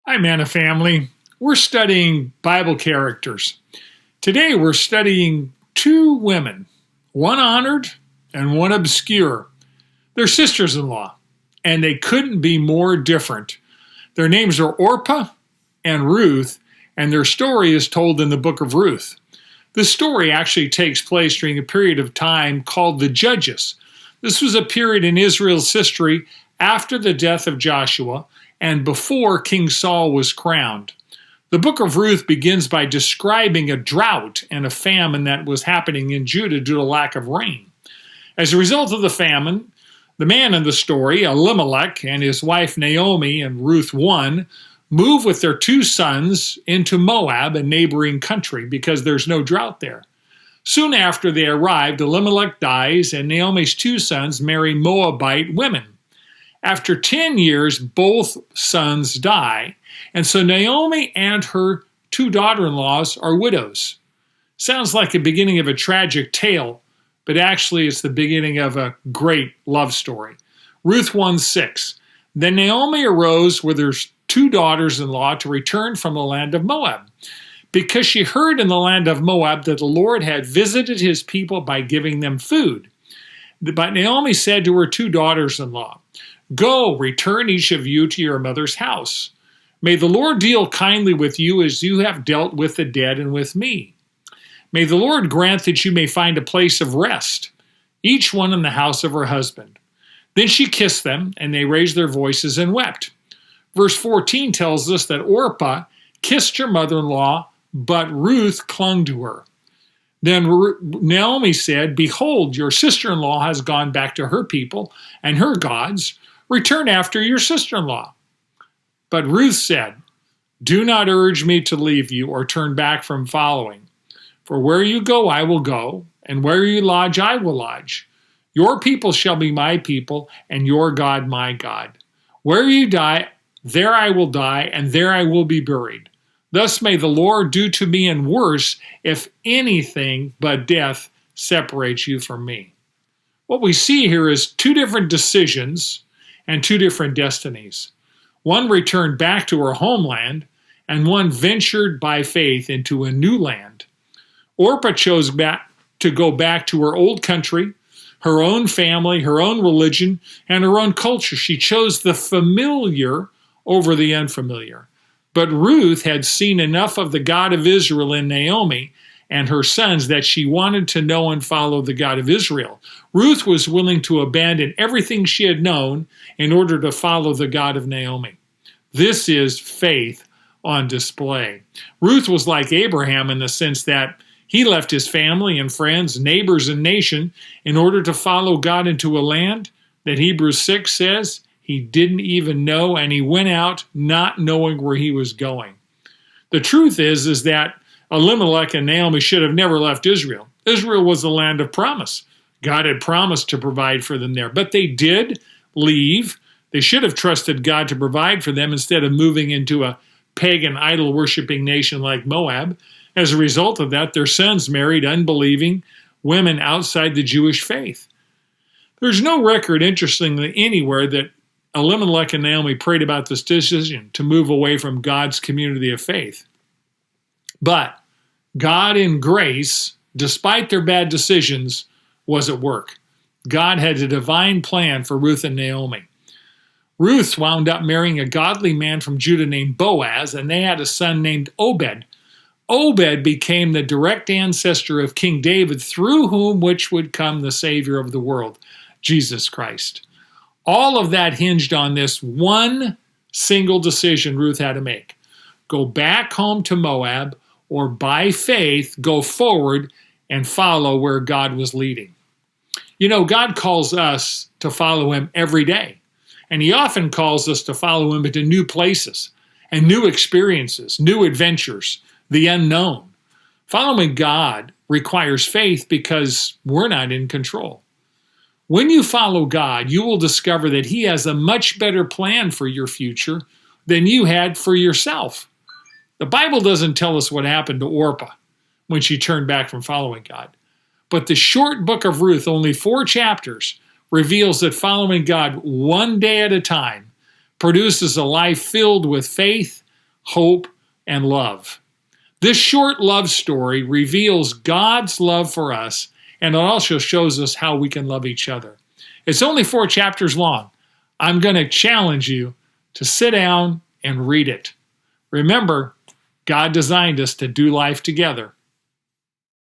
Hi, Manna family. We're studying Bible characters. Today we're studying two women, one honored and one obscure. They're sisters-in-law, and they couldn't be more different. Their names are Orpah and Ruth, and their story is told in the book of Ruth. The story actually takes place during a period of time called the Judges. This was a period in Israel's history after the death of Joshua and before King Saul was crowned. The book of Ruth begins by describing a drought and a famine that was happening in Judah due to lack of rain. As a result of the famine, the man in the story, Elimelech, and his wife Naomi and Ruth 1, move with their two sons into Moab, a neighboring country, because there's no drought there. Soon after they arrived, Elimelech dies, and Naomi's two sons marry Moabite women. After 10 years, both sons die, and so Naomi and her two daughter-in-laws are widows. Sounds like the beginning of a tragic tale, but actually it's the beginning of a great love story. Ruth 1:6. Then Naomi arose with her two daughters-in-law to return from the land of Moab, because she heard in the land of Moab that the Lord had visited his people by giving them food. But Naomi said to her two daughters-in-law, "Go, return each of you to your mother's house. May the Lord deal kindly with you as you have dealt with the dead and with me. May the Lord grant that you may find a place of rest, each one in the house of her husband." Then she kissed them, and they raised their voices and wept. Verse 14 tells us that Orpah kissed her mother-in-law, but Ruth clung to her. Then Naomi said, "Behold, your sister-in-law has gone back to her people and her gods. Return after your sister-in-law." But Ruth said, "Do not urge me to leave you or turn back from following. For where you go, I will go, and where you lodge, I will lodge. Your people shall be my people, and your God my God. Where you die, there I will die, and there I will be buried. Thus may the Lord do to me and worse, if anything but death separates you from me." What we see here is two different decisions and two different destinies. One returned back to her homeland, and one ventured by faith into a new land. Orpah chose to go back to her old country, her own family, her own religion, and her own culture. She chose the familiar over the unfamiliar. But Ruth had seen enough of the God of Israel in Naomi and her sons that she wanted to know and follow the God of Israel. Ruth was willing to abandon everything she had known in order to follow the God of Naomi. This is faith on display. Ruth was like Abraham in the sense that he left his family and friends, neighbors and nation in order to follow God into a land that Hebrews 6 says he didn't even know, and he went out not knowing where he was going. The truth is that Elimelech and Naomi should have never left Israel. Israel was the land of promise. God had promised to provide for them there, but they did leave. They should have trusted God to provide for them instead of moving into a pagan idol-worshiping nation like Moab. As a result of that, their sons married unbelieving women outside the Jewish faith. There's no record, interestingly, anywhere that Elimelech and Naomi prayed about this decision to move away from God's community of faith. But God in grace, despite their bad decisions, was at work. God had a divine plan for Ruth and Naomi. Ruth wound up marrying a godly man from Judah named Boaz, and they had a son named Obed. Obed became the direct ancestor of King David, through whom which would come the Savior of the world, Jesus Christ. All of that hinged on this one single decision Ruth had to make. Go back home to Moab, or by faith, go forward and follow where God was leading. You know, God calls us to follow him every day. And he often calls us to follow him into new places and new experiences, new adventures, the unknown. Following God requires faith because we're not in control. When you follow God, you will discover that he has a much better plan for your future than you had for yourself. The Bible doesn't tell us what happened to Orpah when she turned back from following God. But the short book of Ruth, only 4 chapters, reveals that following God one day at a time produces a life filled with faith, hope, and love. This short love story reveals God's love for us, and it also shows us how we can love each other. It's only 4 chapters long. I'm going to challenge you to sit down and read it. Remember, God designed us to do life together.